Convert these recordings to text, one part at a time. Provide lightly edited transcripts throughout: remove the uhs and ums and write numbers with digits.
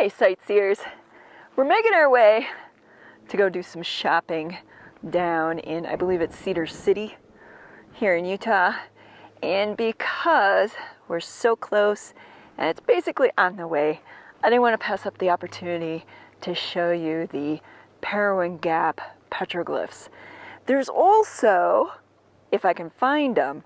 Hi, sightseers. We're making our way to go do some shopping down in, I believe it's Cedar City here in Utah. And because we're so close and it's basically on the way, I didn't want to pass up the opportunity to show you the Parowan Gap petroglyphs. There's also, if I can find them,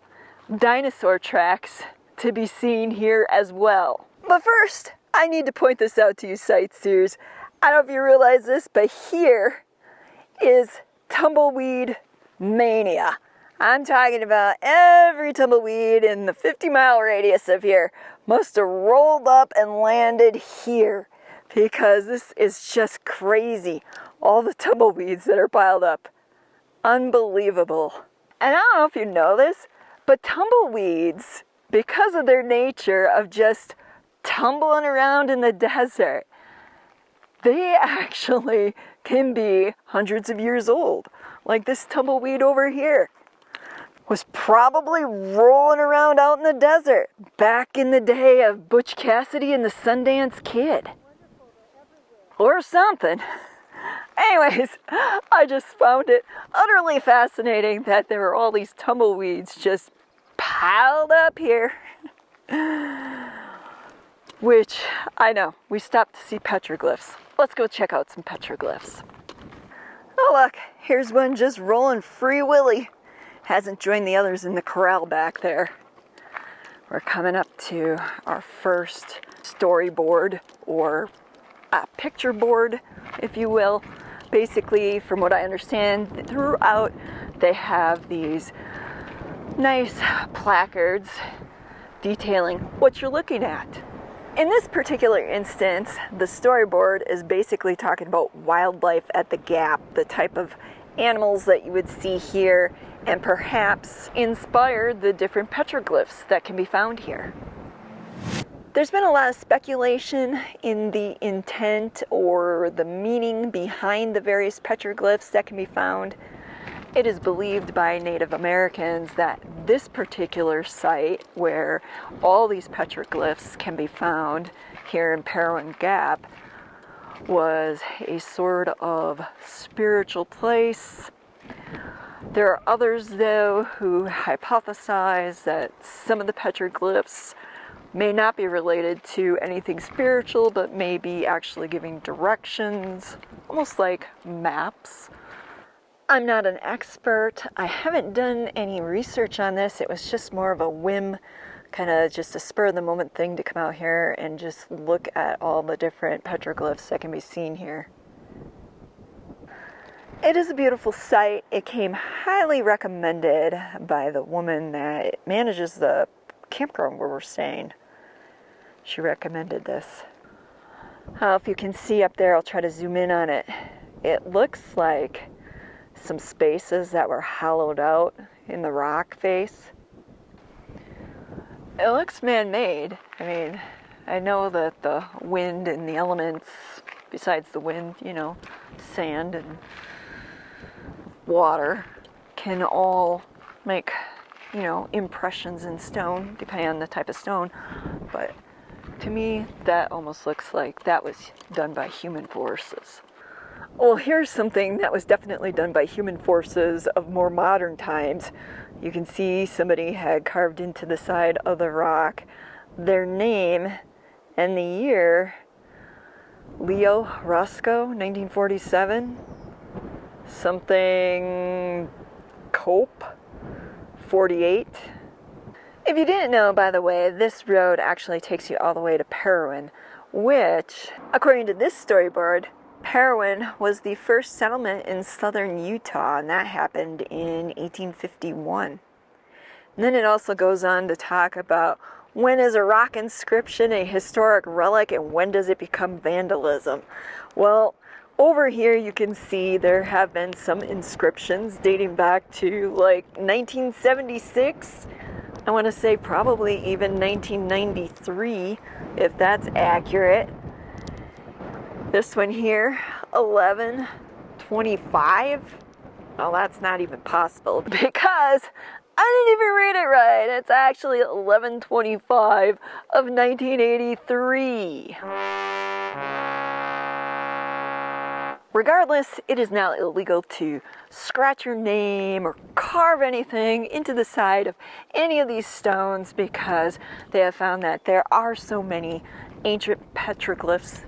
dinosaur tracks to be seen here as well. But first, I need to point this out to you sightseers. I don't know if you realize this, but here is tumbleweed mania. I'm talking about every tumbleweed in the 50-mile radius of here must have rolled up and landed here because this is just crazy. All the tumbleweeds that are piled up. Unbelievable. And I don't know if you know this, but tumbleweeds, because of their nature of just tumbling around in the desert, they actually can be hundreds of years old. Like this tumbleweed over here was probably rolling around out in the desert back in the day of Butch Cassidy and the Sundance Kid. Or something. Anyways, I just found it utterly fascinating that there were all these tumbleweeds just piled up here. Which, I know, we stopped to see petroglyphs. Let's go check out some petroglyphs. Oh look, here's one just rolling free willy. Hasn't joined the others in the corral back there. We're coming up to our first storyboard or a picture board, if you will. Basically, from what I understand, throughout they have these nice placards detailing what you're looking at. In this particular instance, the storyboard is basically talking about wildlife at the Gap, the type of animals that you would see here, and perhaps inspire the different petroglyphs that can be found here. There's been a lot of speculation in the intent or the meaning behind the various petroglyphs that can be found. It is believed by Native Americans that this particular site where all these petroglyphs can be found here in Parowan Gap was a sort of spiritual place. There are others, though, who hypothesize that some of the petroglyphs may not be related to anything spiritual, but may be actually giving directions, almost like maps. I'm not an expert. I haven't done any research on this. It was just more of a whim, kind of just a spur-of-the-moment thing to come out here and just look at all the different petroglyphs that can be seen here. It is a beautiful site. It came highly recommended by the woman that manages the campground where we're staying. She recommended this. If you can see up there, I'll try to zoom in on it. It looks like some spaces that were hollowed out in the rock face. It looks man-made. I mean, I know that the wind and the elements, besides the wind, you know, sand and water, can all make, you know, impressions in stone, depending on the type of stone. But to me, that almost looks like that was done by human forces. Well, here's something that was definitely done by human forces of more modern times. You can see somebody had carved into the side of the rock their name and the year, Leo Roscoe, 1947, something Cope, 48. If you didn't know, by the way, this road actually takes you all the way to Parowan, which, according to this storyboard, Parowan was the first settlement in southern Utah, and that happened in 1851. And then it also goes on to talk about when is a rock inscription a historic relic and when does it become vandalism. Well, over here you can see there have been some inscriptions dating back to like 1976. I want to say probably even 1993, if that's accurate. This one here, 1125. Well, that's not even possible because I didn't even read it right. It's actually 1125 of 1983. Regardless, it is now illegal to scratch your name or carve anything into the side of any of these stones because they have found that there are so many ancient petroglyphs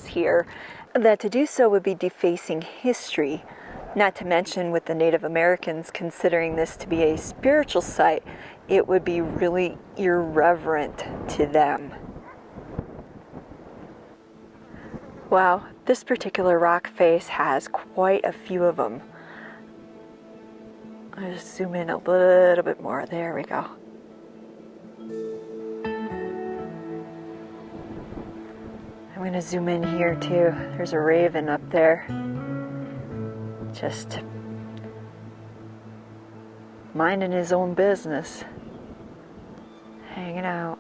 here that to do so would be defacing history. Not to mention with the Native Americans considering this to be a spiritual site, it would be really irreverent to them. Wow, this particular rock face has quite a few of them. I'll just zoom in a little bit more. There we go. I'm going to zoom in here too. There's a raven up there. Just minding his own business. Hanging out.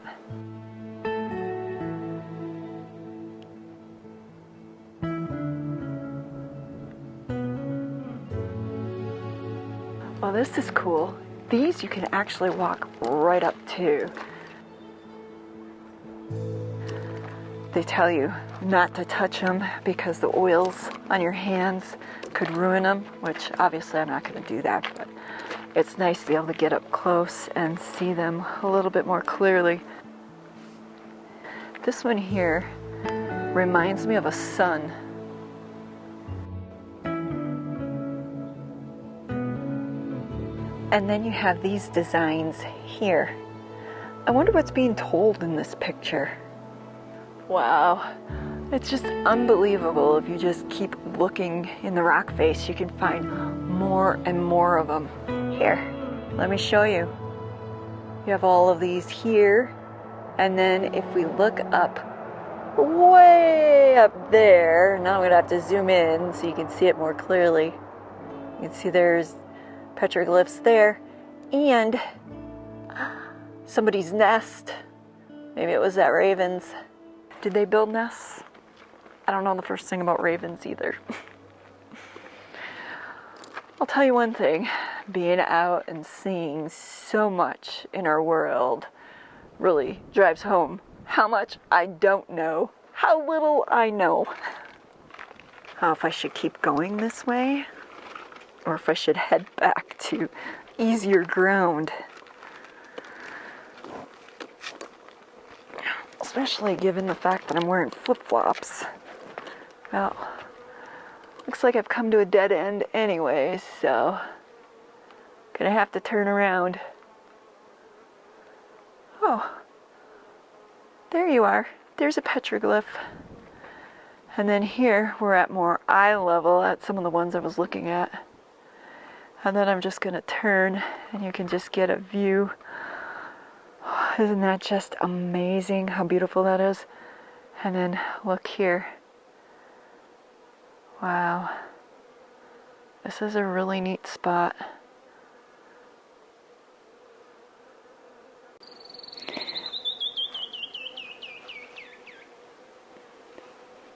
Well, this is cool. These you can actually walk right up to. They tell you not to touch them because the oils on your hands could ruin them, which obviously I'm not going to do that, but it's nice to be able to get up close and see them a little bit more clearly. This one here reminds me of a sun. And then you have these designs here. I wonder what's being told in this picture. Wow, it's just unbelievable. If you just keep looking in the rock face, you can find more and more of them. Here, let me show you. You have all of these here, and then if we look up, way up there, now I'm gonna have to zoom in so you can see it more clearly. You can see there's petroglyphs there, and somebody's nest. Maybe it was that raven's. Did they build nests? I don't know the first thing about ravens either. I'll tell you one thing, being out and seeing so much in our world really drives home how much I don't know, how little I know. How if I should keep going this way, or if I should head back to easier ground. Especially given the fact that I'm wearing flip-flops. Well, looks like I've come to a dead end anyways, so gonna have to turn around. Oh, there you are. There's a petroglyph. And then here we're at more eye level at some of the ones I was looking at. And then I'm just gonna turn and you can just get a view. Isn't that just amazing how beautiful that is? And then look here. Wow. This is a really neat spot.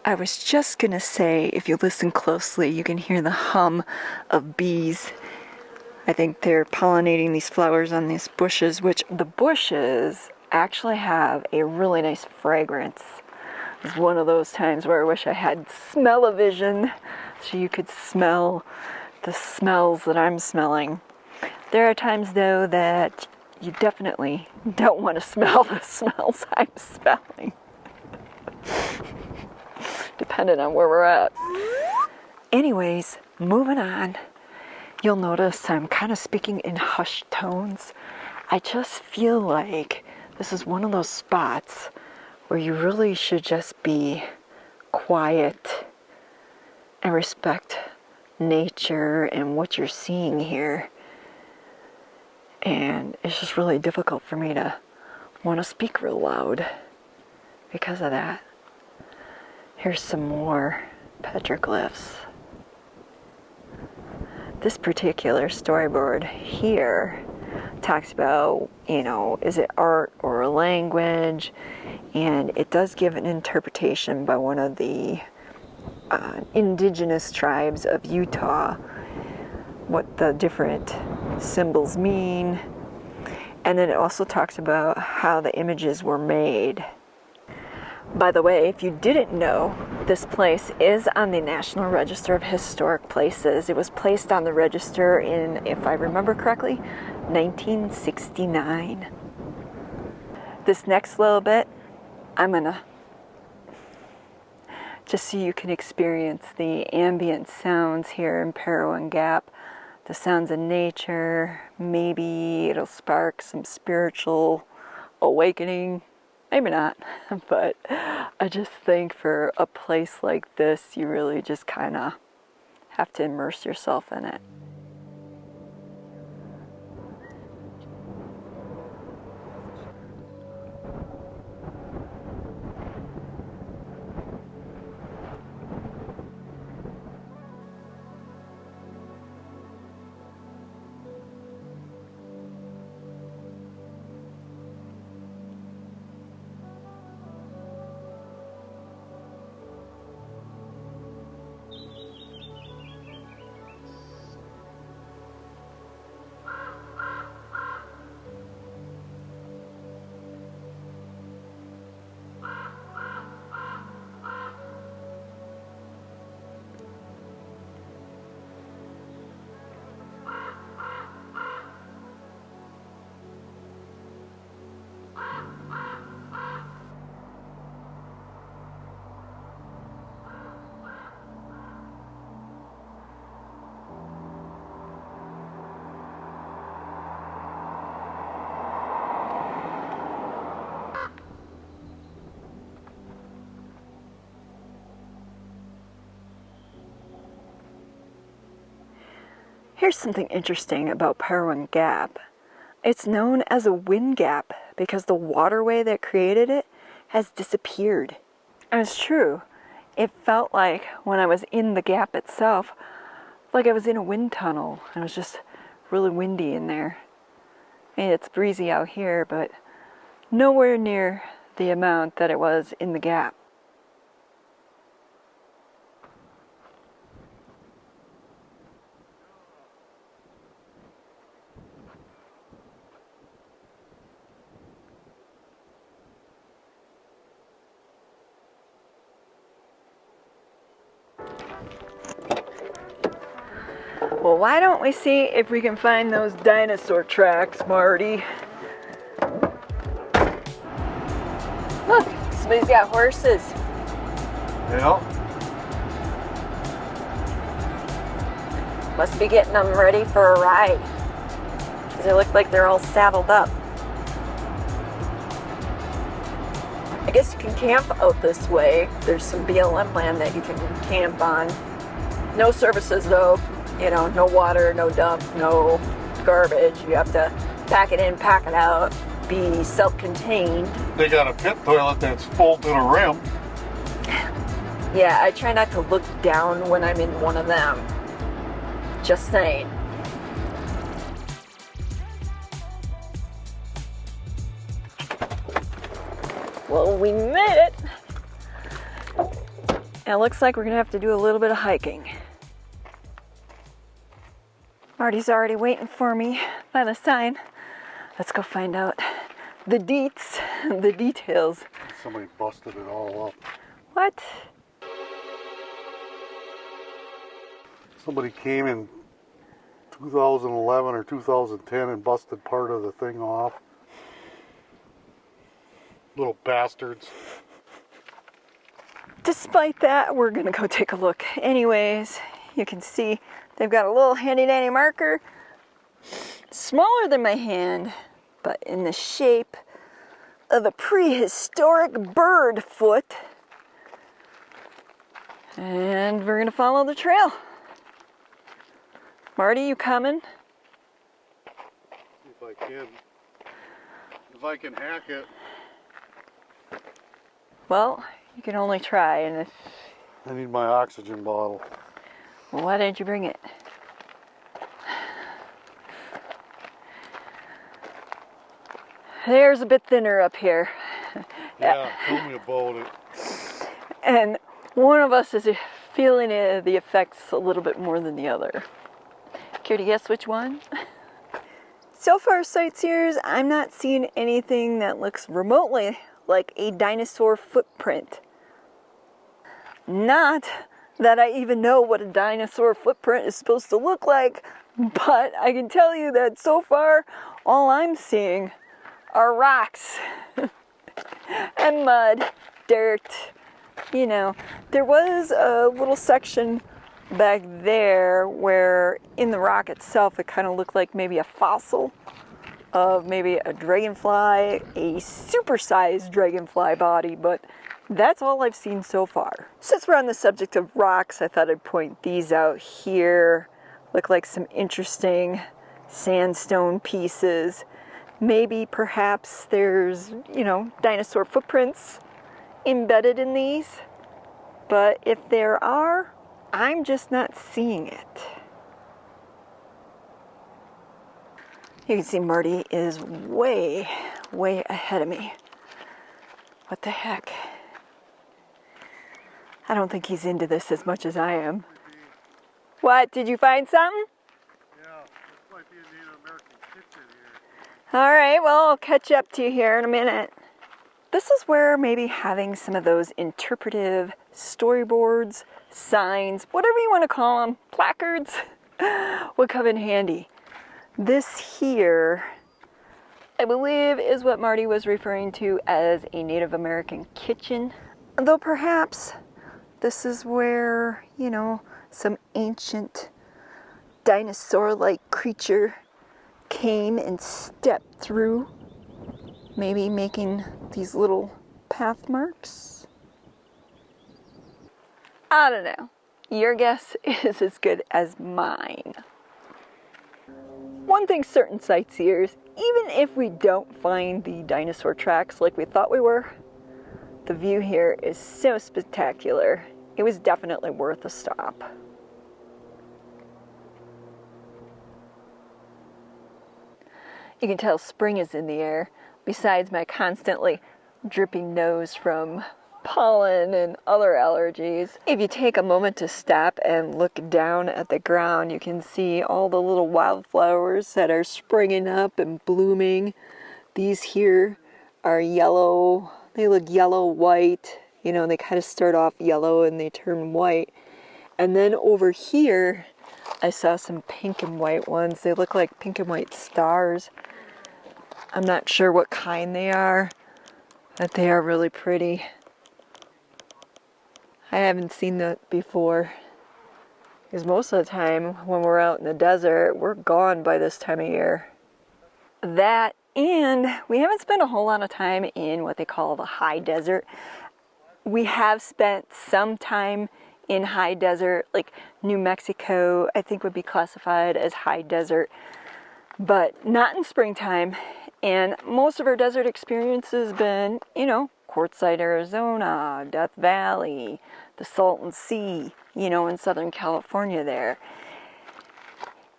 I was just gonna say, if you listen closely, you can hear the hum of bees. I think they're pollinating these flowers on these bushes, which the bushes actually have a really nice fragrance. It's one of those times where I wish I had smell-o-vision so you could smell the smells that I'm smelling. There are times though that you definitely don't want to smell the smells I'm smelling. Depending on where we're at. Anyways, moving on. You'll notice I'm kind of speaking in hushed tones. I just feel like this is one of those spots where you really should just be quiet and respect nature and what you're seeing here. And it's just really difficult for me to want to speak real loud because of that. Here's some more petroglyphs. This particular storyboard here talks about, is it art or a language? And it does give an interpretation by one of the indigenous tribes of Utah, what the different symbols mean. And then it also talks about how the images were made. By the way, if you didn't know, this place is on the National Register of Historic Places. It was placed on the register in, if I remember correctly, 1969. This next little bit, I'm gonna, just so you can experience the ambient sounds here in Parowan Gap, the sounds of nature. Maybe it'll spark some spiritual awakening. Maybe not, but I just think for a place like this, you really just kind of have to immerse yourself in it. Here's something interesting about Parowan Gap. It's known as a wind gap because the waterway that created it has disappeared. And it's true. It felt like when I was in the gap itself, like I was in a wind tunnel. It was just really windy in there. I mean, it's breezy out here, but nowhere near the amount that it was in the gap. Well, why don't we see if we can find those dinosaur tracks, Marty? Look, somebody's got horses. Yeah. Must be getting them ready for a ride. Because they look like they're all saddled up. I guess you can camp out this way. There's some BLM land that you can camp on. No services though. You know, no water, no dump, no garbage. You have to pack it in, pack it out, be self-contained. They got a pit toilet that's full to the rim. Yeah, I try not to look down when I'm in one of them. Just saying. Well, we made it. And it looks like we're gonna have to do a little bit of hiking. Marty's already waiting for me by the sign. Let's go find out the deets, the details. Somebody busted it all up. What? Somebody came in 2011 or 2010 and busted part of the thing off. Little bastards. Despite that, we're gonna go take a look. Anyways, you can see they've got a little handy dandy marker, smaller than my hand, but in the shape of a prehistoric bird foot. And we're gonna follow the trail. Marty, you coming? If I can. If I can hack it. Well, you can only try, and if... I need my oxygen bottle. Well, why didn't you bring it? There's a bit thinner up here. Yeah, tell me about it. And one of us is feeling the effects a little bit more than the other. Care to guess which one? So far, sightseers, I'm not seeing anything that looks remotely like a dinosaur footprint. Not that I even know what a dinosaur footprint is supposed to look like, but I can tell you that so far, all I'm seeing are rocks and mud, dirt. You know, there was a little section back there where in the rock itself it kind of looked like maybe a fossil of maybe a dragonfly, a supersized dragonfly body, but that's all I've seen so far. Since we're on the subject of rocks, I thought I'd point these out here. Look like some interesting sandstone pieces. Maybe perhaps there's, you know, dinosaur footprints embedded in these. But if there are, I'm just not seeing it. You can see Marty is way, way ahead of me. What the heck? I don't think he's into this as much as I am. What, did you find something? Yeah, this might be a Native American kitchen here. All right, well, I'll catch up to you here in a minute. This is where maybe having some of those interpretive storyboards, signs, whatever you want to call them, placards, would come in handy. This here, I believe, is what Marty was referring to as a Native American kitchen. Though perhaps this is where, you know, some ancient dinosaur-like creature came and stepped through, maybe making these little path marks. I don't know. Your guess is as good as mine. One thing's certain, sightseers, even if we don't find the dinosaur tracks like we thought we were, the view here is so spectacular. It was definitely worth a stop. You can tell spring is in the air, besides my constantly dripping nose from pollen and other allergies. If you take a moment to stop and look down at the ground, you can see all the little wildflowers that are springing up and blooming. These here are yellow. They look yellow-white. You know, they kind of start off yellow and they turn white. And then over here, I saw some pink and white ones. They look like pink and white stars. I'm not sure what kind they are, but they are really pretty. I haven't seen that before, because most of the time when we're out in the desert, we're gone by this time of year. That, and we haven't spent a whole lot of time in what they call the high desert. We have spent some time in high desert, like New Mexico, I think would be classified as high desert, but not in springtime. And most of our desert experience has been, you know, Quartzsite, Arizona, Death Valley, the Salton Sea, you know, in Southern California there.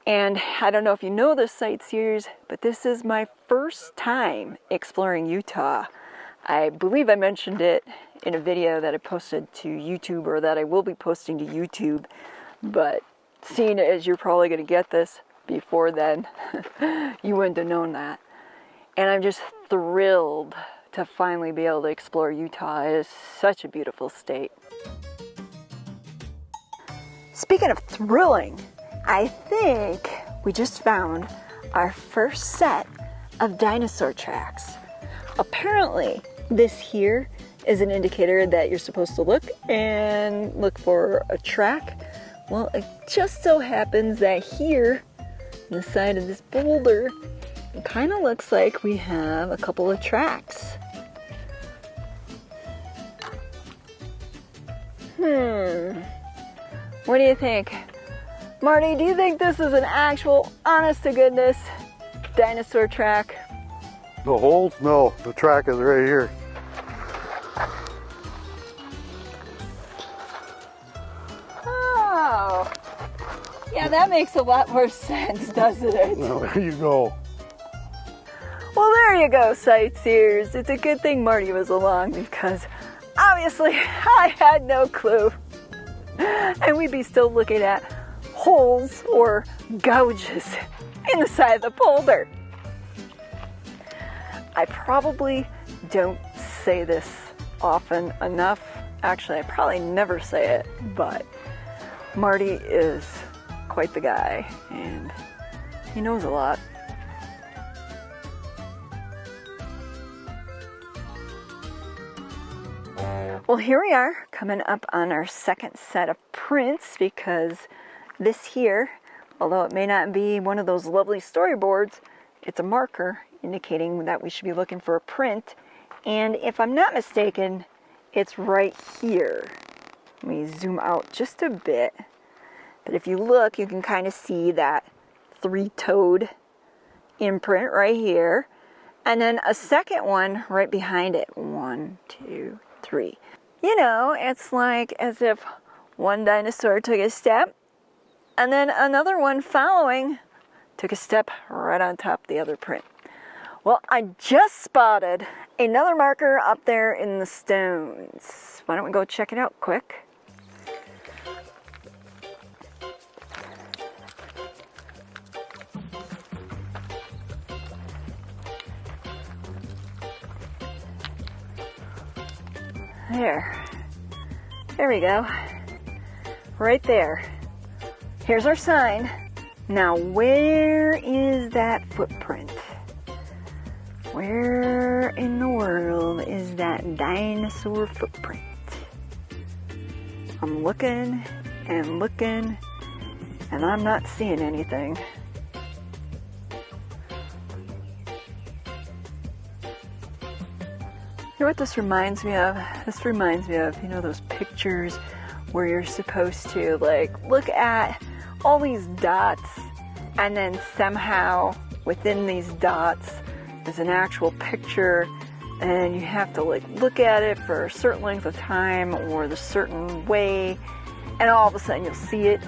And I don't know if you know this, sightseers, but this is my first time exploring Utah. I believe I mentioned it in a video that I posted to YouTube, or that I will be posting to YouTube, but seeing it as you're probably going to get this before then, you wouldn't have known that. And I'm just thrilled to finally be able to explore Utah. It is such a beautiful state. Speaking of thrilling, I think we just found our first set of dinosaur tracks. Apparently, this here is an indicator that you're supposed to look for a track. Well, it just so happens that here, on the side of this boulder, it kind of looks like we have a couple of tracks. What do you think? Marty, do you think this is an actual, honest-to-goodness dinosaur track? The holes? No, the track is right here. Oh, yeah, that makes a lot more sense, doesn't it? Well, there you go. Well, there you go, sightseers. It's a good thing Marty was along, because obviously I had no clue. And we'd be still looking at holes or gouges in the side of the boulder. I probably don't say this often enough. Actually, I probably never say it, but Marty is quite the guy, and he knows a lot. Well, here we are, coming up on our second set of prints, because this here, although it may not be one of those lovely storyboards, it's a marker indicating that we should be looking for a print. And if I'm not mistaken, it's right here. Let me zoom out just a bit. But if you look, you can kind of see that three-toed imprint right here. And then a second one right behind it. 1, 2, 3. You know, it's like as if one dinosaur took a step, and then another one following took a step right on top of the other print. Well, I just spotted another marker up there in the stones. Why don't we go check it out quick? There we go. Right there. Here's our sign. Now, where is that footprint? Where in the world is that dinosaur footprint? I'm looking and looking, and I'm not seeing anything. You know what this reminds me of? This reminds me of, you know, those pictures where you're supposed to, like, look at all these dots, and then somehow within these dots is an actual picture, and you have to, like, look at it for a certain length of time or the certain way, and all of a sudden you'll see it.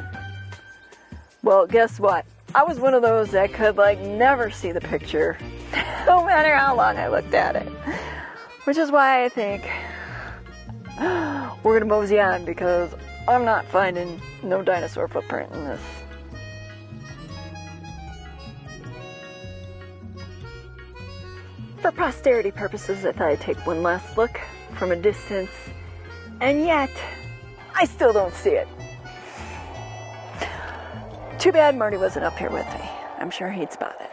Well, guess what? I was one of those that could, like, never see the picture, no matter how long I looked at it. Which is why I think we're gonna mosey on, because I'm not finding no dinosaur footprint in this. For posterity purposes, I thought I'd take one last look from a distance, and yet I still don't see it. Too bad Marty wasn't up here with me. I'm sure he'd spot it.